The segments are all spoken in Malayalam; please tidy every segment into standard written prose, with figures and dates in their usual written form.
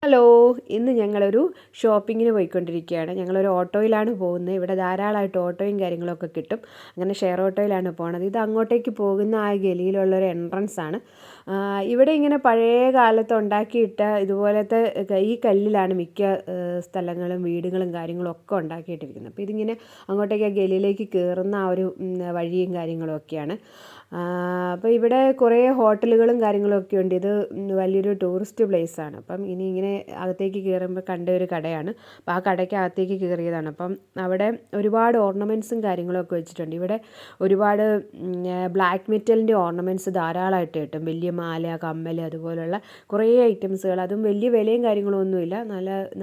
ഹലോ, ഇന്ന് ഞങ്ങളൊരു ഷോപ്പിങ്ങിന് പോയിക്കൊണ്ടിരിക്കുകയാണ്. ഞങ്ങളൊരു ഓട്ടോയിലാണ് പോകുന്നത്. ഇവിടെ ധാരാളമായിട്ട് ഓട്ടോയും കാര്യങ്ങളൊക്കെ കിട്ടും. അങ്ങനെ ഷെയർ ഓട്ടോയിലാണ് പോണത്. ഇത് അങ്ങോട്ടേക്ക് പോകുന്ന ആ ഗലിയിലുള്ളൊരു എൻട്രൻസ് ആണ്. ഇവിടെ ഇങ്ങനെ പഴയ കാലത്ത് ഉണ്ടാക്കിയിട്ട ഇതുപോലത്തെ ഈ കല്ലിലാണ് മിക്ക സ്ഥലങ്ങളും വീടുകളും കാര്യങ്ങളും ഒക്കെ ഉണ്ടാക്കിയിട്ടിരിക്കുന്നത്. അപ്പോൾ ഇതിങ്ങനെ അങ്ങോട്ടേക്ക് ആ ഗലിയിലേക്ക് കയറുന്ന ആ ഒരു വഴിയും കാര്യങ്ങളും ഒക്കെയാണ്. അപ്പോൾ ഇവിടെ കുറേ ഹോട്ടലുകളും കാര്യങ്ങളൊക്കെ ഉണ്ട്. ഇത് വലിയൊരു ടൂറിസ്റ്റ് പ്ലേസ് ആണ്. അപ്പം ഇങ്ങനെ അകത്തേക്ക് കയറുമ്പോൾ കണ്ട ഒരു കടയാണ്. അപ്പോൾ ആ കടയ്ക്ക് അകത്തേക്ക് കയറിയതാണ്. അപ്പം അവിടെ ഒരുപാട് ഓർണമെൻറ്റ്സും കാര്യങ്ങളൊക്കെ വെച്ചിട്ടുണ്ട്. ഇവിടെ ഒരുപാട് ബ്ലാക്ക് മെറ്റലിൻ്റെ ഓർണമെൻറ്റ്സ് ധാരാളമായിട്ട് കിട്ടും. വലിയ മാല, കമ്മൽ, അതുപോലുള്ള കുറേ ഐറ്റംസുകൾ. അതും വലിയ വിലയും കാര്യങ്ങളൊന്നുമില്ല.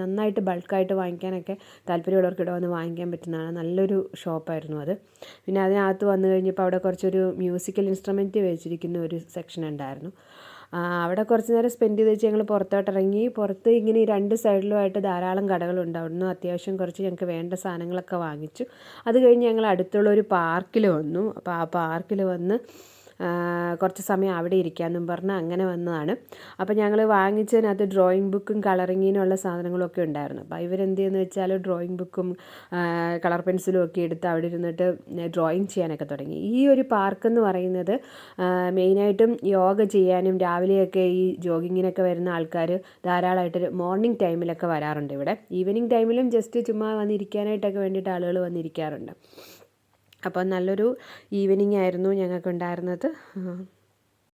നന്നായിട്ട് ബൾക്കായിട്ട് വാങ്ങിക്കാനൊക്കെ താല്പര്യമുള്ളവർക്ക് ഇവിടെ വന്ന് വാങ്ങിക്കാൻ പറ്റുന്നതാണ്. നല്ലൊരു ഷോപ്പായിരുന്നു അത്. പിന്നെ അതിനകത്ത് വന്നു കഴിഞ്ഞപ്പോൾ അവിടെ കുറച്ചൊരു മ്യൂസിക്കൽ ഇൻസ്ട്രുമെൻറ്റ് വെച്ചിരിക്കുന്ന ഒരു സെക്ഷൻ ഉണ്ടായിരുന്നു. അവിടെ കുറച്ച് നേരം സ്പെൻഡ് ചെയ്ത് വെച്ച് ഞങ്ങൾ പുറത്തോട്ടിറങ്ങി. പുറത്ത് ഇങ്ങനെ ഈ രണ്ട് സൈഡിലുമായിട്ട് ധാരാളം കടകളുണ്ട്. അവിടുന്ന് അത്യാവശ്യം കുറച്ച് ഞങ്ങൾക്ക് വേണ്ട സാധനങ്ങളൊക്കെ വാങ്ങിച്ചു. അത് കഴിഞ്ഞ് ഞങ്ങൾ അടുത്തുള്ള ഒരു പാർക്കിൽ വന്നു. അപ്പോൾ ആ പാർക്കിൽ വന്ന് കുറച്ച് സമയം അവിടെ ഇരിക്കാമെന്നും പറഞ്ഞ് അങ്ങനെ വന്നതാണ്. അപ്പോൾ ഞങ്ങൾ വാങ്ങിച്ചതിനകത്ത് ഡ്രോയിങ് ബുക്കും കളറിങ്ങിനുള്ള സാധനങ്ങളൊക്കെ ഉണ്ടായിരുന്നു. അപ്പോൾ ഇവരെന്ത് ചെയ്യുന്നത് വെച്ചാൽ ഡ്രോയിങ് ബുക്കും കളർ പെൻസിലും ഒക്കെ എടുത്ത് അവിടെ ഇരുന്നിട്ട് ഡ്രോയിങ് ചെയ്യാനൊക്കെ തുടങ്ങി. ഈ ഒരു പാർക്ക് എന്ന് പറയുന്നത് മെയിനായിട്ടും യോഗ ചെയ്യാനും രാവിലെയൊക്കെ ഈ ജോഗിങ്ങിനൊക്കെ വരുന്ന ആൾക്കാർ ധാരാളമായിട്ട് മോർണിംഗ് ടൈമിലൊക്കെ വരാറുണ്ട്. ഇവിടെ ഈവനിങ് ടൈമിലും ജസ്റ്റ് ചുമ്മാ വന്നിരിക്കാനായിട്ടൊക്കെ വേണ്ടിയിട്ട് ആളുകൾ വന്നിരിക്കാറുണ്ട്. അപ്പോൾ നല്ലൊരു ഈവനിങ് ആയിരുന്നു ഞങ്ങൾക്ക് ഉണ്ടായിരുന്നത്.